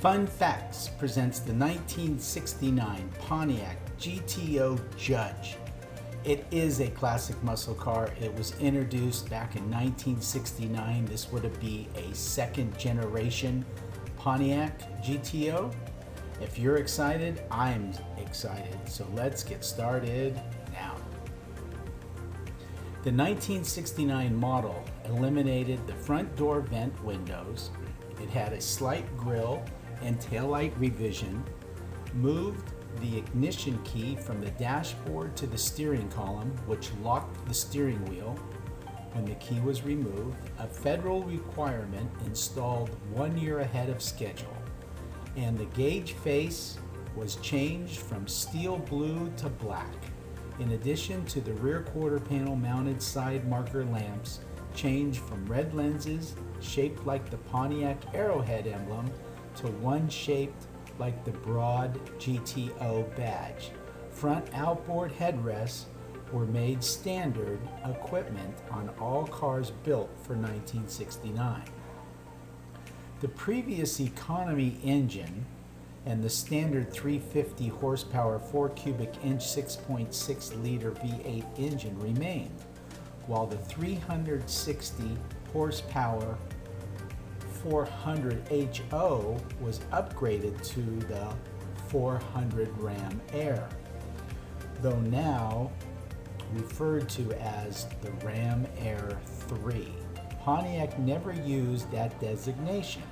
Fun Facts presents the 1969 Pontiac GTO Judge. It is a classic muscle car. It was introduced back in 1969. This would be a second generation Pontiac GTO. If you're excited, I'm excited. So let's get started now. The 1969 model eliminated the front door vent windows. It had a slight grille and taillight revision, moved the ignition key from the dashboard to the steering column, which locked the steering wheel when the key was removed, a federal requirement installed 1 year ahead of schedule, and the gauge face was changed from steel blue to black. In addition to the rear quarter panel mounted side marker lamps changed from red lenses shaped like the Pontiac arrowhead emblem to one shaped like the broad GTO badge. Front outboard headrests were made standard equipment on all cars built for 1969. The previous economy engine and the standard 350 horsepower 4 cubic inch 6.6 liter V8 engine remained, while the 360 horsepower 400 HO was upgraded to the 400 Ram Air, though now referred to as the Ram Air 3. Pontiac never used that designation.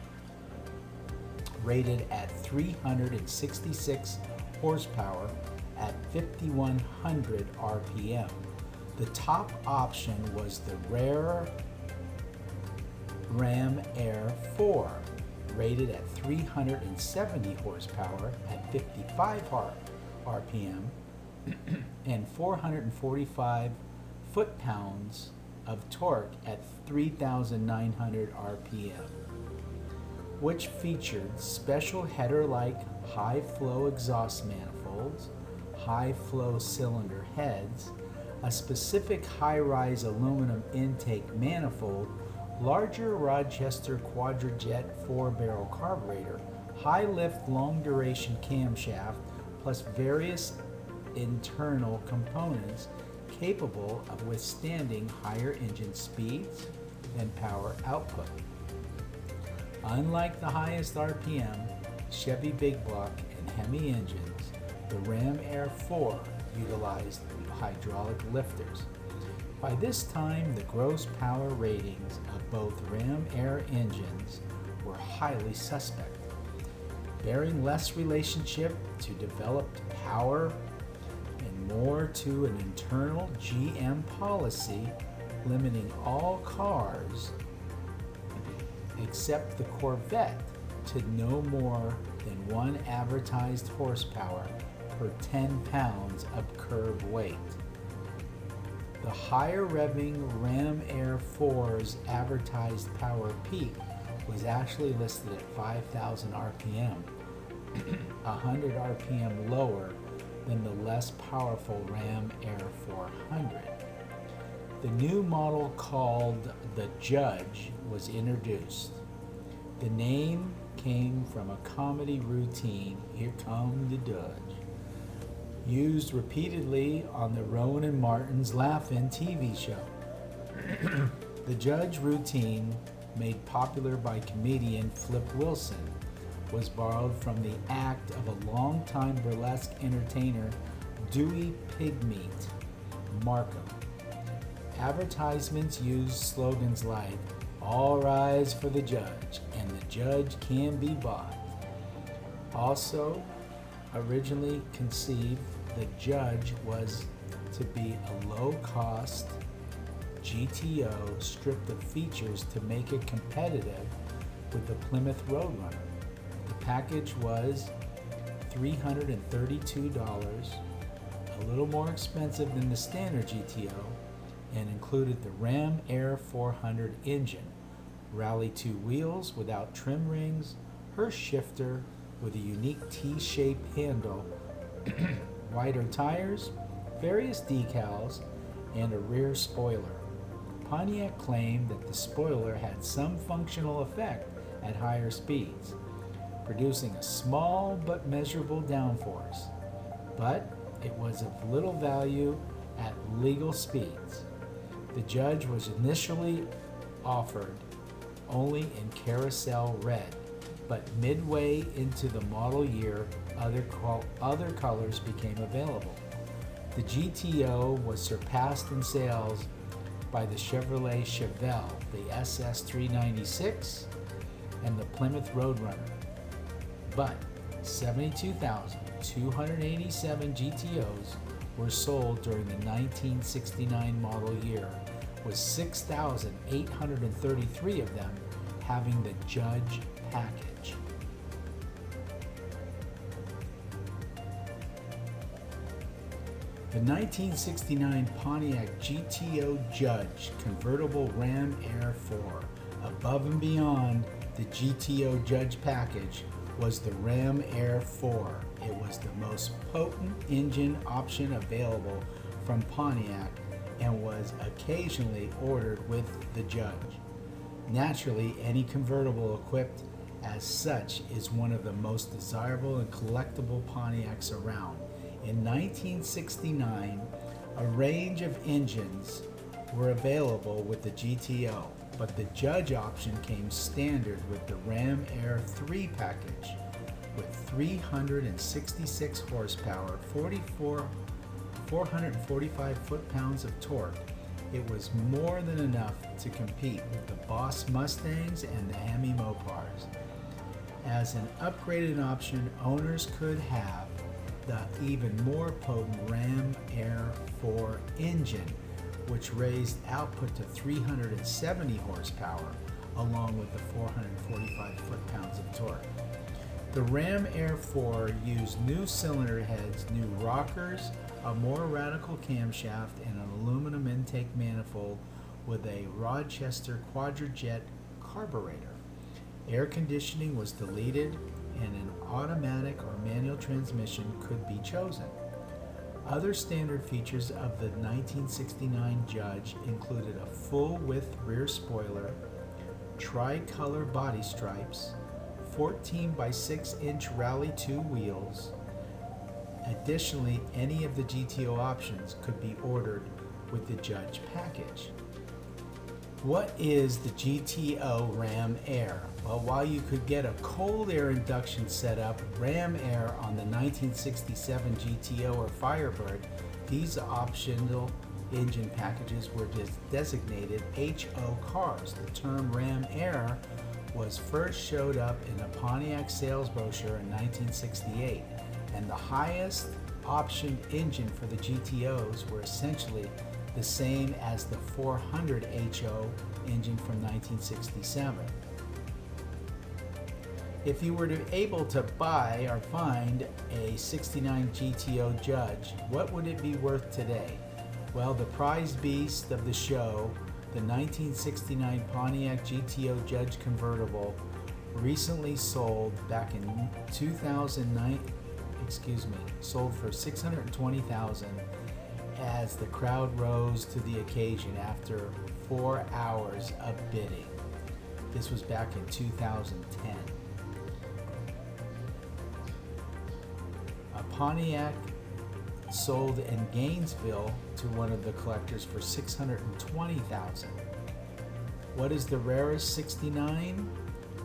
Rated at 366 horsepower at 5,100 RPM. The top option was the rare Ram Air 4, rated at 370 horsepower at 55 RPM and 445 foot-pounds of torque at 3,900 RPM, which featured special header-like high-flow exhaust manifolds, high-flow cylinder heads, a specific high-rise aluminum intake manifold, larger Rochester Quadrajet 4-barrel carburetor, high-lift long-duration camshaft, plus various internal components capable of withstanding higher engine speeds and power output. Unlike the highest RPM Chevy Big Block and Hemi engines, the Ram Air 4 utilized hydraulic lifters. By this time, the gross power ratings of both Ram Air engines were highly suspect, bearing less relationship to developed power and more to an internal GM policy limiting all cars except the Corvette to no more than one advertised horsepower per 10 pounds of curb weight. The higher revving Ram Air 4's advertised power peak was actually listed at 5,000 RPM, 100 RPM lower than the less powerful Ram Air 400. The new model called the Judge was introduced. The name came from a comedy routine, Here Come the Judge, used repeatedly on the Rowan and Martin's Laugh-In TV show. The Judge routine, made popular by comedian Flip Wilson, was borrowed from the act of a longtime burlesque entertainer, Dewey Pigmeat Markham. Advertisements used slogans like, "All rise for the Judge," and "The Judge can be bought." Also, originally conceived, the Judge was to be a low-cost GTO stripped of features to make it competitive with the Plymouth Roadrunner. The package was $332, a little more expensive than the standard GTO, and included the Ram Air 400 engine, Rally 2 wheels without trim rings, Hurst shifter with a unique T-shaped handle, wider tires, various decals, and a rear spoiler. Pontiac claimed that the spoiler had some functional effect at higher speeds, producing a small but measurable downforce. But it was of little value at legal speeds. The Judge was initially offered only in carousel red, but midway into the model year, other colors became available. The GTO was surpassed in sales by the Chevrolet Chevelle, the SS396, and the Plymouth Roadrunner. But 72,287 GTOs were sold during the 1969 model year, with 6,833 of them having the Judge package. The 1969 Pontiac GTO Judge convertible Ram Air 4, above and beyond the GTO Judge package, was the Ram Air 4. It was the most potent engine option available from Pontiac and was occasionally ordered with the Judge. Naturally, any convertible equipped as such is one of the most desirable and collectible Pontiacs around. In 1969, a range of engines were available with the GTO, but the Judge option came standard with the Ram Air 3 package with 366 horsepower, 445 foot-pounds of torque. It was more than enough to compete with the Boss Mustangs and the Hemi Mopars. As an upgraded option, owners could have the even more potent Ram Air 4 engine, which raised output to 370 horsepower, along with the 445 foot-pounds of torque. The Ram Air 4 used new cylinder heads, new rockers, a more radical camshaft, and an aluminum intake manifold with a Rochester Quadrajet carburetor. Air conditioning was deleted, and an automatic or manual transmission could be chosen. Other standard features of the 1969 Judge included a full-width rear spoiler, tri-color body stripes, 14 by 6-inch Rally 2 wheels. Additionally, any of the GTO options could be ordered with the Judge package. What is the GTO Ram Air? Well, while you could get a cold air induction setup, Ram Air on the 1967 GTO or Firebird, these optional engine packages were designated HO cars. The term Ram Air was first showed up in a Pontiac sales brochure in 1968, and the highest optioned engine for the GTOs were essentially the same as the 400 HO engine from 1967. If you were able to buy or find a 69 GTO Judge, what would it be worth today? Well, the prized beast of the show, the 1969 Pontiac GTO Judge convertible, recently sold back in 2009, sold for $620,000 as the crowd rose to the occasion after 4 hours of bidding. This was back in 2010. A Pontiac sold in Gainesville to one of the collectors for $620,000. What is the rarest 69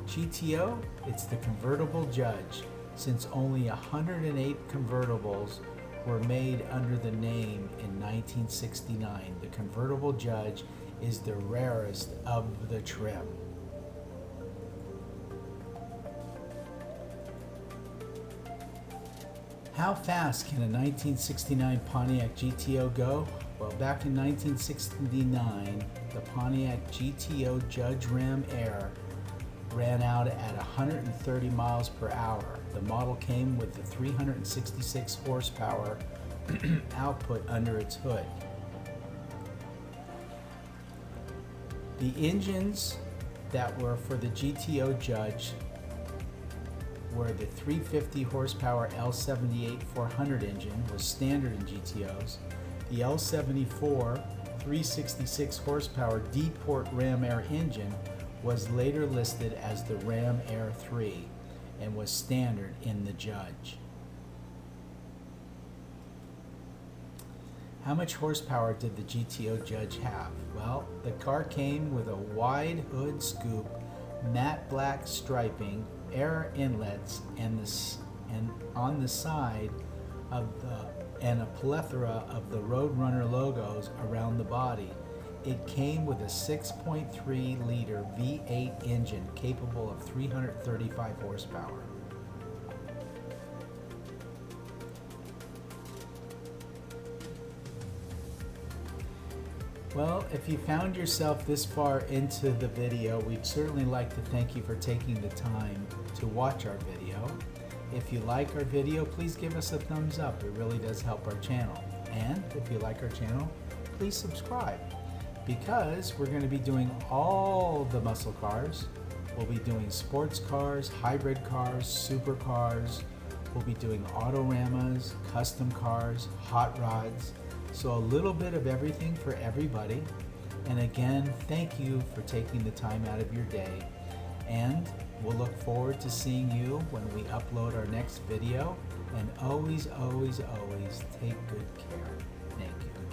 GTO? It's the convertible Judge, since only 108 convertibles were made under the name in 1969. The convertible Judge is the rarest of the trim. How fast can a 1969 Pontiac GTO go? Well, back in 1969, the Pontiac GTO Judge Ram Air ran out at 130 miles per hour. The model came with the 366 horsepower output under its hood. The engines that were for the GTO Judge were the 350 horsepower L78 400 engine, was standard in GTOs. The L74 366 horsepower D-Port Ram Air engine was later listed as the Ram Air 3. and was standard in the Judge. How much horsepower did the GTO Judge have? Well, the car came with a wide hood scoop, matte black striping, air inlets, and on the side of and a plethora of the Roadrunner logos around the body. It came with a 6.3 liter V8 engine capable of 335 horsepower. Well, if you found yourself this far into the video, we'd certainly like to thank you for taking the time to watch our video. If you like our video, please give us a thumbs up. It really does help our channel. And if you like our channel, please subscribe, because we're going to be doing all the muscle cars. We'll be doing sports cars, hybrid cars, supercars. We'll be doing autoramas, custom cars, hot rods. So a little bit of everything for everybody. And again, thank you for taking the time out of your day. And we'll look forward to seeing you when we upload our next video. And always, always, always take good care. Thank you.